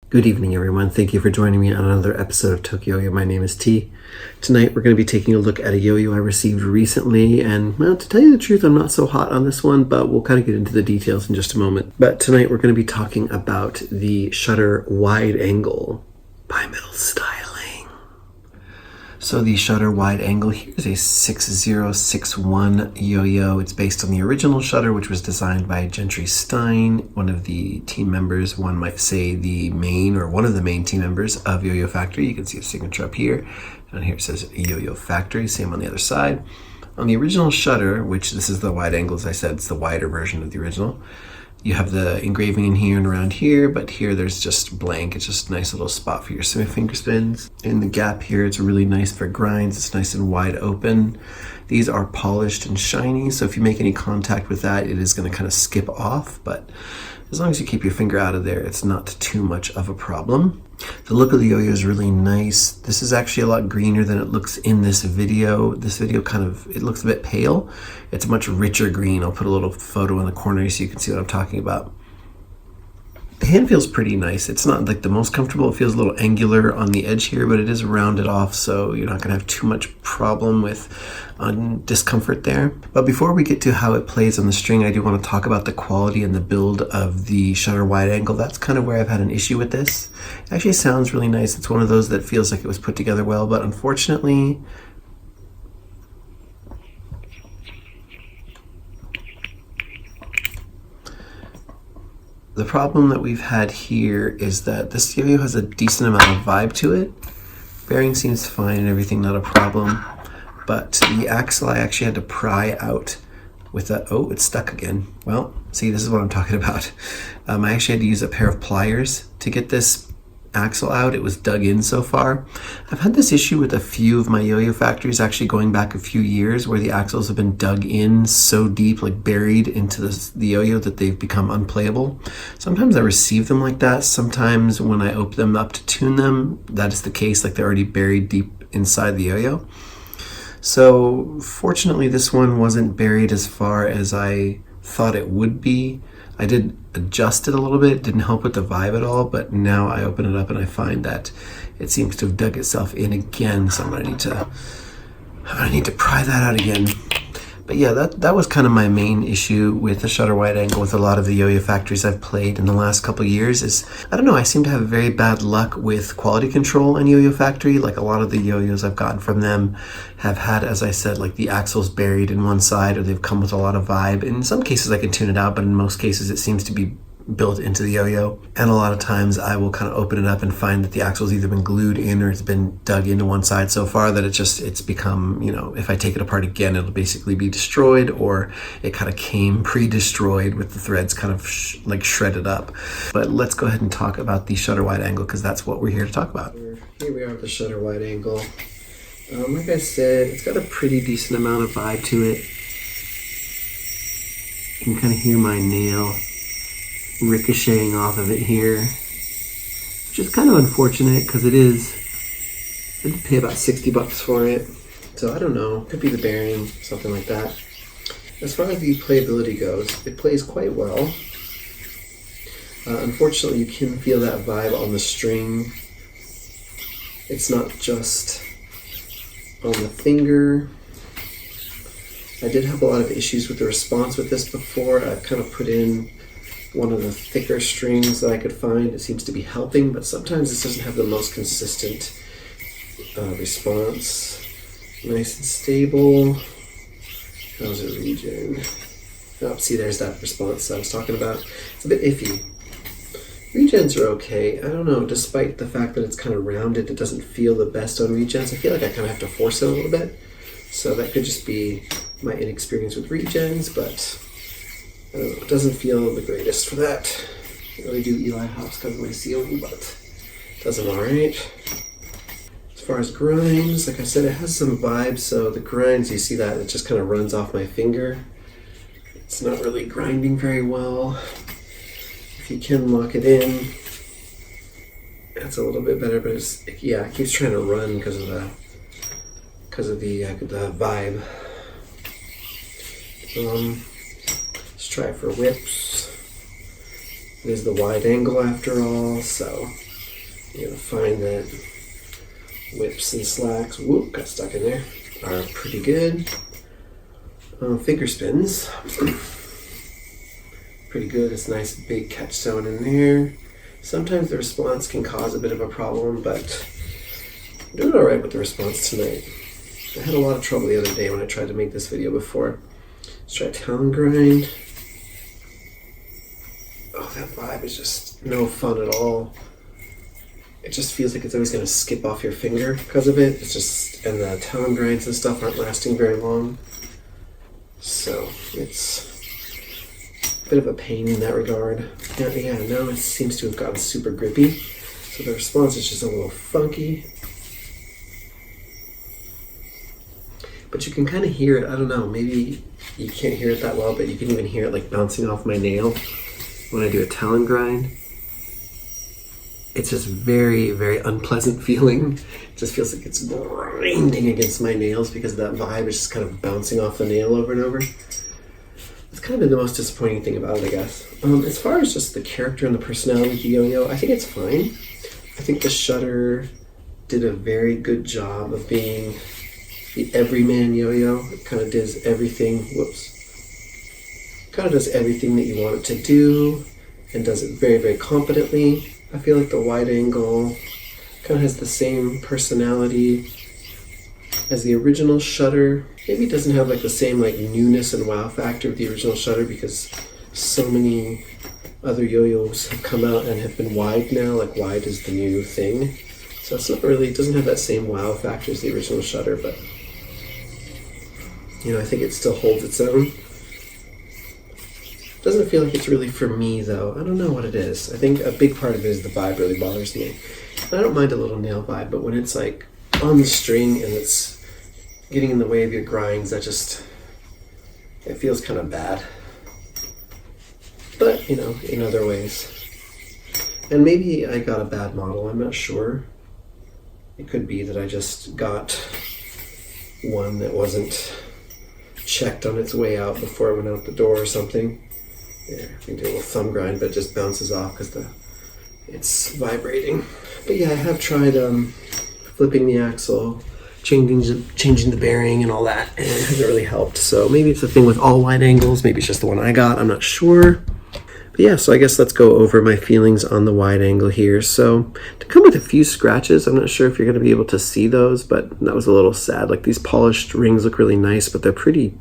Good evening, everyone. Thank you for joining me on another episode of TokYo-Yo. My name is T. Tonight, we're going to be taking a look at a yo-yo I received recently, and, well, to tell you the truth, I'm not so hot on this one, but we'll kind of get into the details in just a moment. But tonight, we're going to be talking about the Shutter Wide Angle Bimetal Styling. So the Shutter Wide Angle here is a 6061 yo-yo. It's based on the original Shutter, which was designed by Gentry Stein, one of the team members, one might say the main or one of the main team members of Yo-Yo Factory. You can see a signature up here. Down here it says Yo-Yo Factory, same on the other side. On the original Shutter, which this is the wide angle, as I said, it's the wider version of the original. You have the engraving in here and around here, but here there's just blank. It's just a nice little spot for your finger spins. In the gap here, it's really nice for grinds. It's nice and wide open. These are polished and shiny, so if you make any contact with that, it is going to kind of skip off, but as long as you keep your finger out of there, it's not too much of a problem. The look of the yo-yo is really nice. This is actually a lot greener than it looks in this video. This video it looks a bit pale. It's a much richer green. I'll put a little photo in the corner so you can see what I'm talking about. The hand feels pretty nice. It's not like the most comfortable. It feels a little angular on the edge here, but it is rounded off, so you're not going to have too much problem with discomfort there. But before we get to how it plays on the string, I do want to talk about the quality and the build of the Shutter Wide Angle. That's kind of where I've had an issue with this. It actually sounds really nice. It's one of those that feels like it was put together well, but unfortunately, the problem that we've had here is that this yo-yo has a decent amount of vibe to it. Bearing seems fine and everything, not a problem. But the axle I actually had to pry out with a, oh, it's stuck again. Well, see, this is what I'm talking about. I actually had to use a pair of pliers to get this axle out. It was dug in so far. I've had this issue with a few of my yo-yo factories, actually going back a few years, where the axles have been dug in so deep, like buried into the yo-yo, that they've become unplayable. Sometimes I receive them like that. Sometimes when I open them up to tune them, that is the case, like they're already buried deep inside the yo-yo. So fortunately, this one wasn't buried as far as I thought it would be. I did adjust it a little bit. It didn't help with the vibe at all, but now I open it up and I find that it seems to have dug itself in again, so I'm gonna need to pry that out again. But yeah, that was kind of my main issue with the Shutter Wide Angle with a lot of the yo-yo factories I've played in the last couple of years is, I don't know, I seem to have very bad luck with quality control in Yo-Yo Factory. Like a lot of the yo-yos I've gotten from them have had, as I said, like the axles buried in one side, or they've come with a lot of vibe. In some cases I can tune it out, but in most cases it seems to be built into the yo-yo, and a lot of times I will kind of open it up and find that the axle's either been glued in or it's been dug into one side so far that it's become, you know, if I take it apart again, it'll basically be destroyed, or it kind of came pre-destroyed with the threads kind of like shredded up. But let's go ahead and talk about the Shutter Wide Angle, because that's what we're here to talk about. Here we are with the Shutter Wide Angle. Like I said, it's got a pretty decent amount of vibe to it. You can kind of hear my nail ricocheting off of it here, which is kind of unfortunate because I did pay about $60 for it, so I don't know, could be the bearing, something like that. As far as the playability goes, it plays quite well. Unfortunately, you can feel that vibe on the string. It's not just on the finger. I did have a lot of issues with the response with this before. I've kind of put in one of the thicker strings that I could find. It seems to be helping, but sometimes this doesn't have the most consistent response. Nice and stable. How's it regen? Oh, see, there's that response I was talking about. It's a bit iffy. Regens are okay. I don't know, despite the fact that it's kind of rounded, it doesn't feel the best on regens. I feel like I kind of have to force it a little bit. So that could just be my inexperience with regens, but I don't know, it doesn't feel the greatest for that. Can't really do Eli hops because of my ceiling, but it does all right. As far as grinds, like I said, it has some vibes, so the grinds, you see that, it just kind of runs off my finger. It's not really grinding very well. If you can lock it in, that's a little bit better, but yeah, it keeps trying to run because of the vibe. Let's try for whips. It is the wide angle after all, so You're gonna find that whips and slacks, whoop, got stuck in there, are pretty good. Finger spins, pretty good. It's a nice big catch zone in there. Sometimes the response can cause a bit of a problem, but I'm doing alright with the response tonight. I had a lot of trouble the other day when I tried to make this video before. Let's try talon grind. Oh, that vibe is just no fun at all. It just feels like it's always going to skip off your finger because of it. It's just, and the talon grinds and stuff aren't lasting very long. So it's a bit of a pain in that regard. Yeah, now it seems to have gotten super grippy. So the response is just a little funky. But you can kind of hear it. I don't know, maybe you can't hear it that well, but you can even hear it like bouncing off my nail when I do a talon grind. It's just very, very unpleasant feeling. It just feels like it's grinding against my nails because that vibe is just kind of bouncing off the nail over and over. It's kind of been the most disappointing thing about it, I guess. As far as just the character and the personality of the yo-yo, I think it's fine. I think the shutter did a very good job of being the everyman yo-yo. It kind of does everything, kind of does everything that you want it to do and does it very, very competently. I feel like the wide angle kind of has the same personality as the original shutter. Maybe it doesn't have like the same like newness and wow factor of the original shutter because so many other yo-yos have come out and have been wide now. Like wide is the new thing. So it's not really, it doesn't have that same wow factor as the original shutter, but you know, I think it still holds its own. Doesn't feel like it's really for me though. I don't know what it is. I think a big part of it is the vibe really bothers me. And I don't mind a little nail vibe, but when it's like on the string and it's getting in the way of your grinds, that just, it feels kind of bad. But, you know, in other ways. And maybe I got a bad model, I'm not sure. It could be that I just got one that wasn't checked on its way out before it went out the door or something. Yeah, I can do a little thumb grind, but it just bounces off because it's vibrating. But yeah, I have tried flipping the axle, changing the bearing and all that, and it hasn't really helped. So maybe it's a thing with all wide angles. Maybe it's just the one I got. I'm not sure. But yeah, so I guess let's go over my feelings on the wide angle here. So to come with a few scratches, I'm not sure if you're going to be able to see those, but that was a little sad. Like these polished rings look really nice, but they're pretty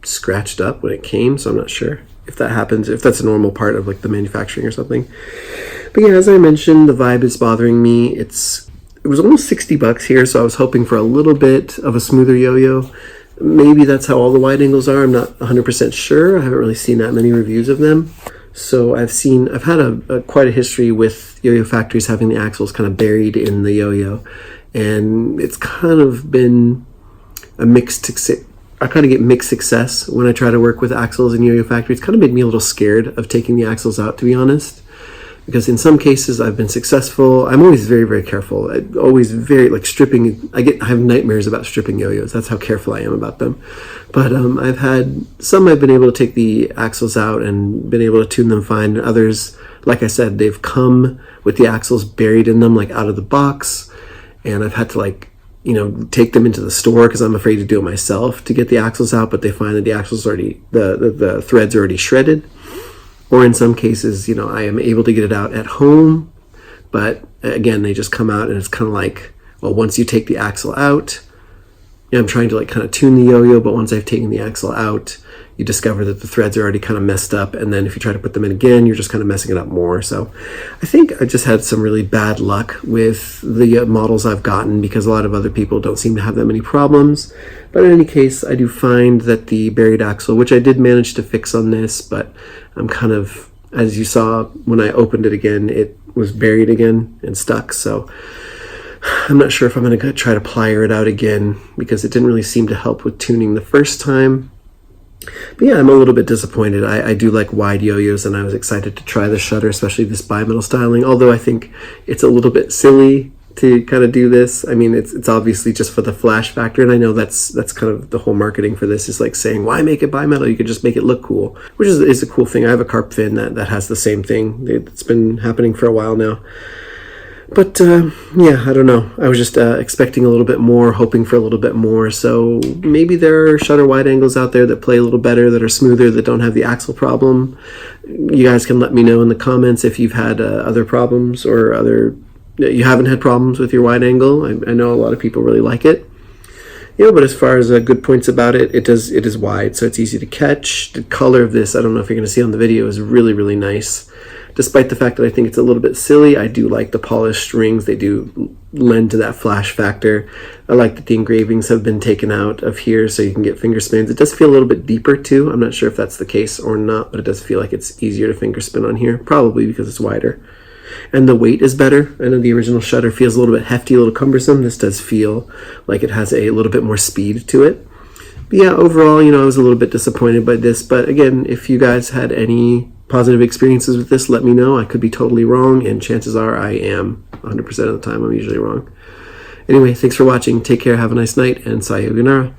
scratched up when it came, so I'm not sure if that happens, if that's a normal part of like the manufacturing or something. But yeah, as I mentioned, the vibe is bothering me. It was almost $60 here, so I was hoping for a little bit of a smoother yo-yo. Maybe that's how all the wide angles are. I'm not 100% sure. I haven't really seen that many reviews of them. So I've had quite a history with yo-yo factories having the axles kind of buried in the yo-yo, and it's kind of been a mixed success. I kind of get mixed success when I try to work with axles in yo-yo factories. It's kind of made me a little scared of taking the axles out, to be honest, because in some cases I've been successful. I'm always very, very careful. I always very like stripping. I have nightmares about stripping yo-yos. That's how careful I am about them. But I've been able to take the axles out and been able to tune them fine. Others, like I said, they've come with the axles buried in them, like out of the box, and I've had to like, you know, take them into the store because I'm afraid to do it myself to get the axles out, but they find that the axles already, the threads are already shredded. Or in some cases, you know, I am able to get it out at home, but again, they just come out and it's kind of like, well, once you take the axle out, you know, I'm trying to like kind of tune the yo-yo, but once I've taken the axle out, you discover that the threads are already kind of messed up, and then if you try to put them in again, you're just kind of messing it up more. So I think I just had some really bad luck with the models I've gotten because a lot of other people don't seem to have that many problems. But in any case, I do find that the buried axle, which I did manage to fix on this, but I'm kind of, as you saw when I opened it again, it was buried again and stuck. So I'm not sure if I'm going to try to plier it out again because it didn't really seem to help with tuning the first time. But yeah, I'm a little bit disappointed. I do like wide yo-yos, and I was excited to try the shutter, especially this bimetal styling, although I think it's a little bit silly to kind of do this. I mean, it's obviously just for the flash factor, and I know that's kind of the whole marketing for this is like saying, why make it bimetal? You could just make it look cool, which is a cool thing. I have a carp fin that has the same thing. It's been happening for a while now. But yeah, I don't know. I was just expecting a little bit more, hoping for a little bit more. So maybe there are shutter wide angles out there that play a little better, that are smoother, that don't have the axle problem. You guys can let me know in the comments if you've had other problems or you haven't had problems with your wide angle. I know a lot of people really like it. But as far as good points about it, it is wide, so it's easy to catch. The color of this, I don't know if you're going to see on the video, is really, really nice. Despite the fact that I think it's a little bit silly, I do like the polished rings. They do lend to that flash factor. I like that the engravings have been taken out of here so you can get finger spins. It does feel a little bit deeper too. I'm not sure if that's the case or not, but it does feel like it's easier to finger spin on here, probably because it's wider. And the weight is better. I know the original shutter feels a little bit hefty, a little cumbersome. This does feel like it has a little bit more speed to it. But yeah, overall, I was a little bit disappointed by this. But again, if you guys had any positive experiences with this, let me know. I could be totally wrong, and chances are I am. 100% of the time, I'm usually wrong. Anyway, thanks for watching. Take care, have a nice night, and sayonara.